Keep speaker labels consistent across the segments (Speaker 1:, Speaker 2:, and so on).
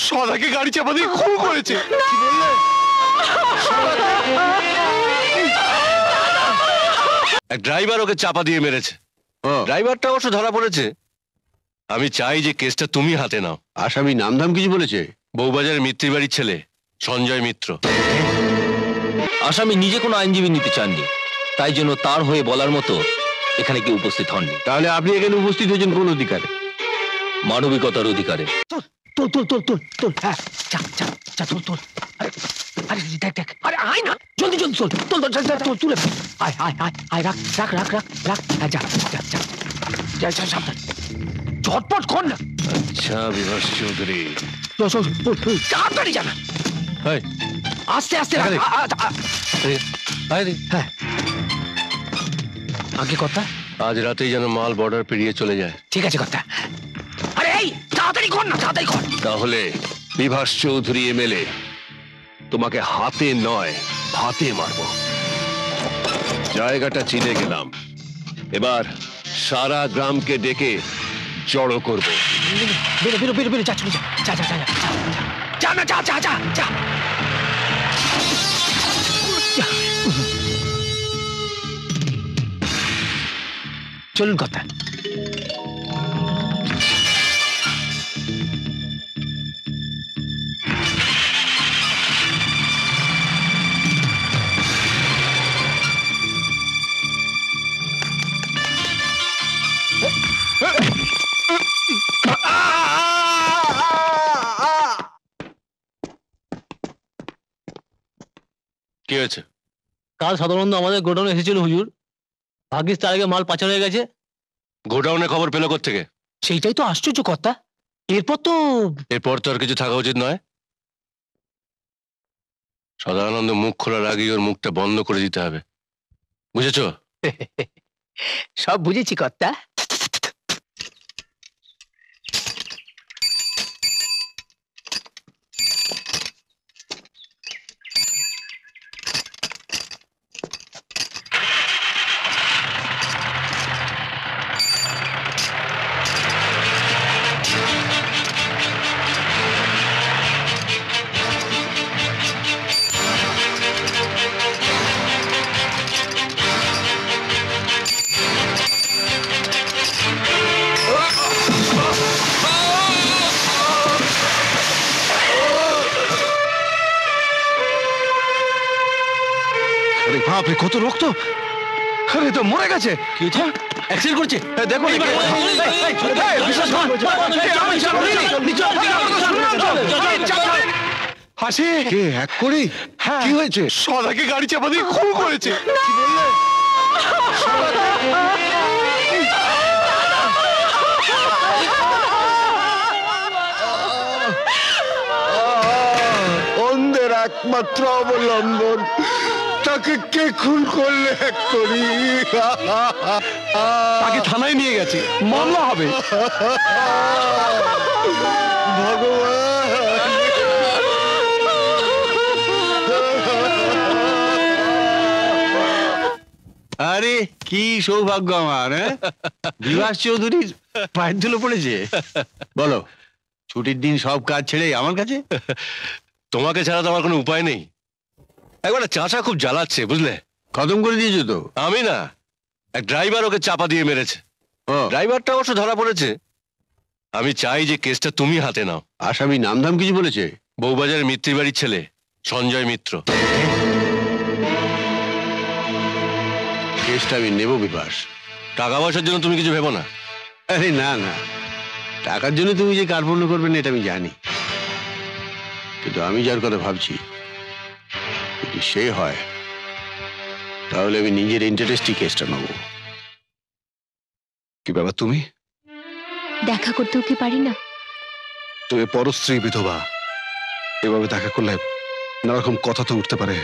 Speaker 1: সদাকে গাড়ি চাপা দিয়ে খুন করেছে। কি বললে? এক ড্রাইভার ওকে চাপা দিয়ে মেরেছে। ড্রাইভারটা অবশ্য ধরা পড়েছে। আমি চাই যে কেসটা তুমি হাতে নাও।
Speaker 2: আসামি নামধাম কিছু বলেছে?
Speaker 1: বউবাজারের মিত্রির বাড়ির ছেলে সঞ্জয় মিত্র।
Speaker 3: আসামি নিজে কোনো আইনজীবী নিতে চাননি, তাই জন্য তার হয়ে বলার মতো এখানে কেউ উপস্থিত হননি।
Speaker 2: তাহলে আপনি এখানে উপস্থিত হয়েছেন কোন অধিকারে?
Speaker 3: মানবিকতার অধিকারে।
Speaker 4: তোল তোল তোল তোল তোল, হ্যাঁ চা চা চা তোল তোল। আরে আরে দেখ দেখ, আরে আয় না, জলদি জলদি তোল তোল তোল তোল তুলে। আয় আয় আয় আয়, রাখ রাখ রাখ রাখ রাখ, হ্যাঁ যা যা যা যা যা, সাবধান, ঝটপট কর না।
Speaker 1: আচ্ছা বিভাস চৌধুরী,
Speaker 4: তাড়াতাড়ি জানা, আস্তে আস্তে রাখ। হ্যাঁ আগে কথা,
Speaker 1: আজ রাতেই যেন মাল বর্ডার পেরিয়ে চলে যায়।
Speaker 4: ঠিক আছে কথা। আরে এই তাড়াতাড়ি কর না, তাড়াতাড়ি কর।
Speaker 1: তাহলে বিভাস চৌধুরী এমএলএ, তোমাকে হাতে নয় হাতে মারবো। জায়গাটা চিনে গেলাম, এবার সারা গ্রামকে ডেকে জড়ো করবো।
Speaker 4: বেরো বেরো বেরো বেরো, যা চলে যা যা যা যা যা না, যা যা যা যা। চলুন কথা।
Speaker 1: কি হয়েছে?
Speaker 3: কাল সাধারণত আমাদের গোডাউনে এসেছিল হুজুর, ভাগ্যিস তার আগে মাল পাচার হয়ে গেছে।
Speaker 1: গোডাউনে খবর পেল কোত্থেকে?
Speaker 4: সেইটাই তো আশ্চর্য কথা। এরপর তো
Speaker 1: আর কিছু থাকা উচিত নয়। সদানন্দ মুখ খোলার আগেই ওর মুখটা বন্ধ করে দিতে হবে, বুঝেছো?
Speaker 4: সব বুঝেছি কর্তা।
Speaker 1: বাপরে কত রক্ত! আরে তো মরে গেছে।
Speaker 3: কি হয়েছে? অ্যাক্সিডেন্ট করছে,
Speaker 1: দেখো হাসি
Speaker 2: কে এক করি?
Speaker 1: কি হয়েছে? সদাকে গাড়ি চাপা দিয়ে খুন করেছে। কি বললে?
Speaker 2: অন্ধের একমাত্র অবলম্বন, তাকে কে খুন করলে এক করি?
Speaker 1: তাকে থানায় নিয়ে গেছে, মামলা হবে।
Speaker 2: ভগবান, আরে কি সৌভাগ্য আমার! বিভাস চৌধুরীর পায়ের ধুলো পড়েছে। বলো, ছুটির দিন সব কাজ ছেড়ে আমার কাছে?
Speaker 1: তোমাকে ছাড়া তো আমার কোনো উপায় নেই। একবার চাচা খুব জ্বালাচ্ছে, বুঝলে?
Speaker 2: খতম করে দিয়েছো তো?
Speaker 1: আমি না, এক ড্রাইভার ওকে চাপা দিয়ে মেরেছে। ড্রাইভারটা অবশ্য ধরা পড়েছে। আমি চাই যে কেসটা তুমি হাতে নাও।
Speaker 2: আসামি নামধাম কিছু বলেছে?
Speaker 1: বউবাজারের মিত্রির বাড়ির ছেলে সঞ্জয় মিত্র।
Speaker 2: কেসটা আমি নেব বিভাস।
Speaker 1: টাকা পয়সার জন্য তুমি কিছু ভেবো না।
Speaker 2: আরে না না, টাকার জন্য তুমি যে কার্পণ্য করবে না এটা আমি জানি, কিন্তু আমি যার কথা ভাবছি যদি সে হয় তাহলে আমি নিজের ইন্টারেস্টই কেসটা নেব।
Speaker 1: কি ব্যাপার, তুমি
Speaker 5: দেখা করতেও কি পারি না?
Speaker 1: তুমি পরস্ত্রী বিধবা, এভাবে দেখা করলে নানারকম কথা তো উঠতে পারে।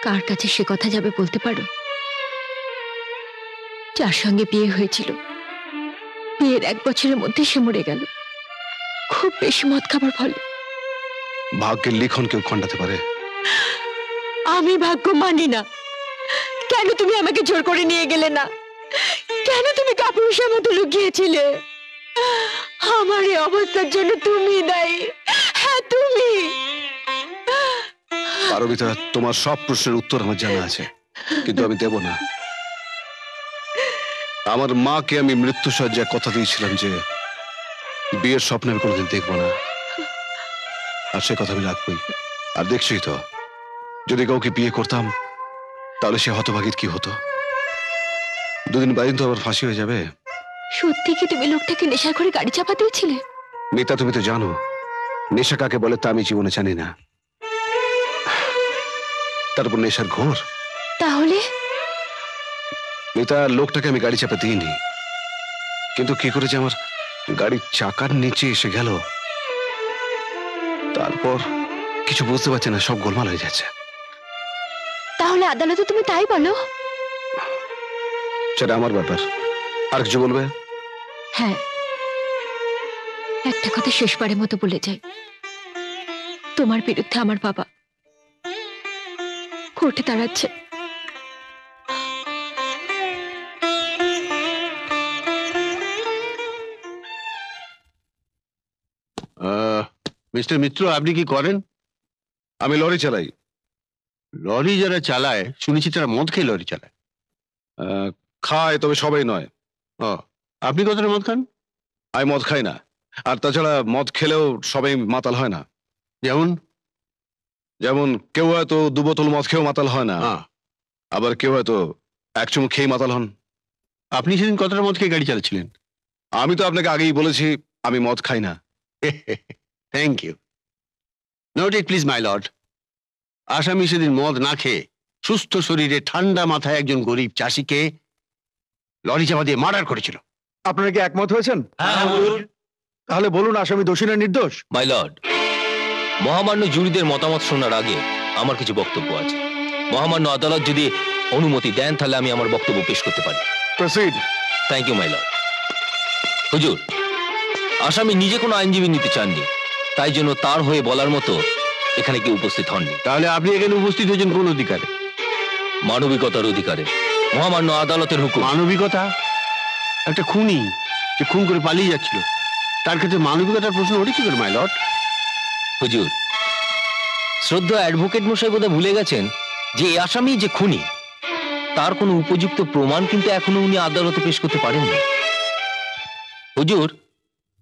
Speaker 5: কার কাছে সে কথা যাবে বলতে পারো? যার সঙ্গে বিয়ে হয়েছিল, বিয়ের 1 বছরের মধ্যে সে মরে গেল, খুব বেশি মদ খাবার ফলে।
Speaker 1: ভাগ্যের লিখন কেউ খণ্ডাতে পারে?
Speaker 5: আমি ভাগ্য মানি না। কেন তুমি আমাকে জোর করে নিয়ে গেলে না? কেন তুমি কাপুরুষের মতো লুকিয়েছিলে? আমার এই অবস্থার জন্য তুমি দায়ী।
Speaker 6: কবিতা, তোমার সব প্রশ্নের উত্তর আমার জানা আছে, কিন্তু আমি দেব না। আমার মাকে আমি মৃত্যুসজ্জায় কথা দিয়েছিলাম যে বিয়ের স্বপ্ন আমি কোনোদিন দেখবো না, আর সে কথা আমি রাখবই। আর দেখছই তো, যদি কাউকে বিয়ে করতাম তাহলে সে হতভাগীর কি হতো। দুদিন বাদে তো আবার ফাঁসি হয়ে যাবে।
Speaker 5: সত্যি কি তুমি লোকটাকে নেশা করে গাড়ি চাপা দিয়েছিলে?
Speaker 6: মিতা, তুমি তো জানো নেশা কাকে বলে তা আমি জীবনে জানি না। তারপর নেশার ঘোর।
Speaker 5: তাহলে
Speaker 6: মিতা, লোকটাকে আমি গাড়ি চাপা দিইনি, কিন্তু কি করে যে আমার গাড়ির চাকার নিচে এসে গেল, তারপর কিছু বুঝতে পারছি না, সব গোলমাল হয়ে যাচ্ছে।
Speaker 5: তাহলে আদালতে তুমি তাই বলো?
Speaker 6: সেটা আমার ব্যাপার, আর কিছু বলবে?
Speaker 5: হ্যাঁ, একটা কথা শেষবারের মতো বলে যাই, তোমার বিরুদ্ধে আমার বাবা কোর্টে দাঁড়াচ্ছে।
Speaker 2: মিস্টার মিত্র, আপনি কি করেন?
Speaker 6: আমি লরি চালাই।
Speaker 2: লরি যারা চালায় শুনেছি তারা মদ খেয়ে লরি চালায়।
Speaker 6: খায়, তবে সবাই নয়।
Speaker 2: ও, আপনি কতটা মদ খান?
Speaker 6: আমি মদ খাই না, আর তাছাড়া মদ খেলেও সবাই মাতাল হয় না।
Speaker 2: যেমন?
Speaker 6: যেমন কেউ হয়তো 2 বোতল মদ খেয়েও মাতাল হয় না, আবার কেউ হয়তো 1 চুমুক খেয়ে মাতাল হন।
Speaker 2: আপনি সেদিন কতটা মদ খেয়ে গাড়ি চালাচ্ছিলেন?
Speaker 6: আমি তো আপনাকে আগেই বলেছি আমি মদ খাই না।
Speaker 2: Thank you. Note it please my lord. আসামি সেদিন মদ না খেয়ে সুস্থ শরীরে ঠান্ডা মাথায় একজন গরিব চাষিকে লরি চাপা দিয়ে মার্ডার করেছিল।
Speaker 7: আপনারা কি একমত হয়েছেন? তাহলে বলুন, আসামি দোষী না নির্দোষ?
Speaker 3: মাই লর্ড, মহামান্য জুরিদের মতামত শোনার আগে আমার কিছু বক্তব্য আছে। মহামান্য আদালত যদি অনুমতি দেন তাহলে আমি আমার বক্তব্য পেশ করতে পারি।
Speaker 7: Proceed.
Speaker 3: Thank you my lord. হুজুর, আসামি নিজে কোনো আইনজীবী নিতে চাননি, তাই জন্য তার হয়ে বলার মতো এখানে কেউ উপস্থিত হননি।
Speaker 2: তাহলে আপনি এখানে উপস্থিত হয়েছেন কোন অধিকারে?
Speaker 3: মানবিকতার অধিকারে। মহামান্য আদালতের হুকুম।
Speaker 2: মানবিকতা? একটা খুনি যে খুন করে পালিয়ে যাচ্ছিল, তার ক্ষেত্রে মানবিকতার প্রশ্ন ওঠে কি করে মাই লর্ড?
Speaker 3: হুজুর, শ্রদ্ধা অ্যাডভোকেট মশাই বোধহয় ভুলে গেছেন যে এই আসামি যে খুনি তার কোনো উপযুক্ত প্রমাণ কিন্তু এখনো উনি আদালতে পেশ করতে পারেননি। হুজুর,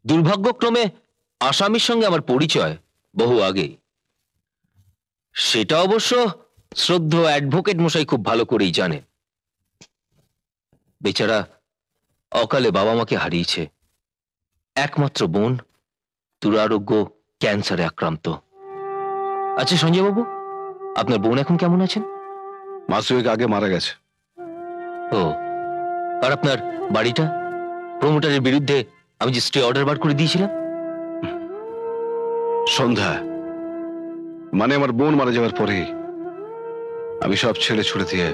Speaker 3: দুর্ভাগ্যক্রমে আসামির সঙ্গে আমার পরিচয় বহু আগেই। সেটা অবশ্য শ্রদ্ধা অ্যাডভোকেট মশাই খুব ভালো করেই জানেন। বেচারা অকালে বাবা মাকে হারিয়েছে, একমাত্র বোন দুরারোগ্য ক্যান্সারে আক্রান্ত। আচ্ছা সঞ্জয় বাবু, আপনার বোন এখন কেমন আছেন?
Speaker 6: মাস 2 আগে মারা গেছে।
Speaker 3: ও, আর আপনার বাড়িটা প্রমোটারের বিরুদ্ধে আমি যে স্টে অর্ডার বার করে দিয়েছিলাম?
Speaker 6: সন্ধ্যা, মানে আমার বোন মারা যাওয়ার পরে আমি সব ছেড়ে ছুড়ে দিয়ে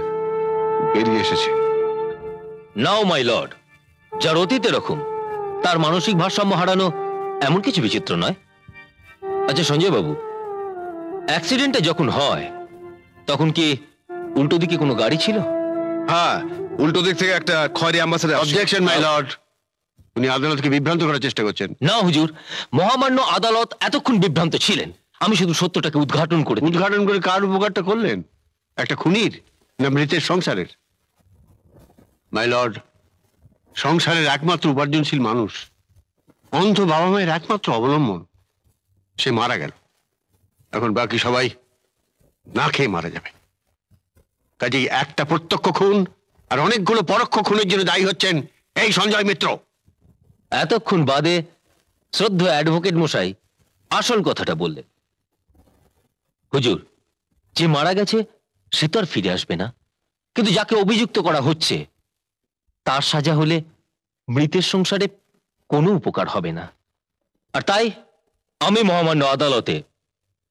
Speaker 6: বেরিয়ে এসেছি।
Speaker 3: নাও মাই লর্ড, যার অতীত এরকম তার মানসিক ভারসাম্য হারানো এমন কিছু বিচিত্র নয়। আচ্ছা সঞ্জয় বাবু, অ্যাক্সিডেন্টটা যখন হয় তখন কি উল্টো দিকে কোনো গাড়ি ছিল?
Speaker 6: হ্যাঁ, উল্টো দিক থেকে একটা খয়েরি অ্যাম্বাসেডর।
Speaker 2: Objection my lord. উনি আদালতকে বিভ্রান্ত করার চেষ্টা করছেন।
Speaker 3: না হুজুর, মহামান্য আদালত এতক্ষণ বিভ্রান্ত ছিলেন, আমি শুধু সত্যটাকে উদ্ঘাটন করে দিলাম।
Speaker 2: উদ্ঘাটন করে কার উপকারটা করলেন? একটা খুনির না মৃতের সংসারের? মাই লর্ড, সংসারের একমাত্র উপার্জনশীল মানুষ, অন্ধ বাবা মায়ের একমাত্র অবলম্বন, সে মারা গেল। এখন বাকি সবাই না খেয়ে মারা যাবে। কাজেই একটা প্রত্যক্ষ খুন আর অনেকগুলো পরোক্ষ খুনের জন্য দায়ী হচ্ছেন এই সঞ্জয় মিত্র।
Speaker 3: এতক্ষণ বাদে শ্রদ্ধা অ্যাডভোকেট মশাই আসল কথাটা বললেন। হুজুর, যে মারা গেছে সে তো আর ফিরে আসবে না, কিন্তু যাকে অভিযুক্ত করা হচ্ছে তার সাজা হলে মৃতের সংসারে কোনো উপকার হবে না। আর তাই আমি মহামান্য আদালতে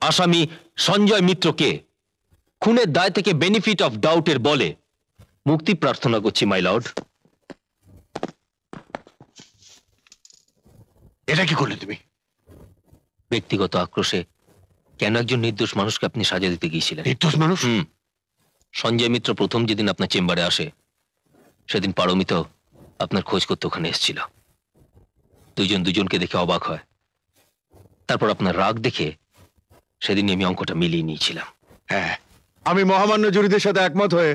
Speaker 3: আসামি সঞ্জয় মিত্রকে খুনের দায় থেকে বেনিফিট অফ ডাউটের বলে মুক্তি প্রার্থনা করছি মাই লর্ড।
Speaker 2: এটা কি করলে তুমি?
Speaker 3: ব্যক্তিগত আক্রোশে কেন একজন নির্দোষ মানুষকে আপনি সাজা দিতে গিয়েছিলেন?
Speaker 2: নির্দোষ মানুষ?
Speaker 3: সঞ্জয় মিত্র প্রথম যেদিন আপনার চেম্বারে আসে সেদিন পারমিত আপনার খোঁজ করতে ওখানে এসেছিল। দুজন দুজনকে দেখে অবাক হয়, তারপর আপনার রাগ দেখে সেদিন আমি অঙ্কটা মিলিয়ে নিয়েছিলাম।
Speaker 2: হ্যাঁ,
Speaker 7: আমি মহামান্য জুরিদের সাথে একমত হয়ে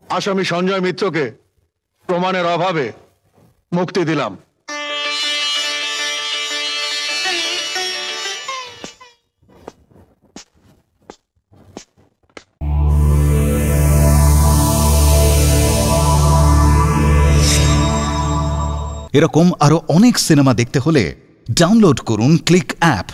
Speaker 7: আসামি সঞ্জয় মিত্রকে প্রমাণের অভাবে মুক্তি দিলাম।
Speaker 8: এরকম আরো অনেক সিনেমা দেখতে হলে ডাউনলোড করুন ক্লিক অ্যাপ।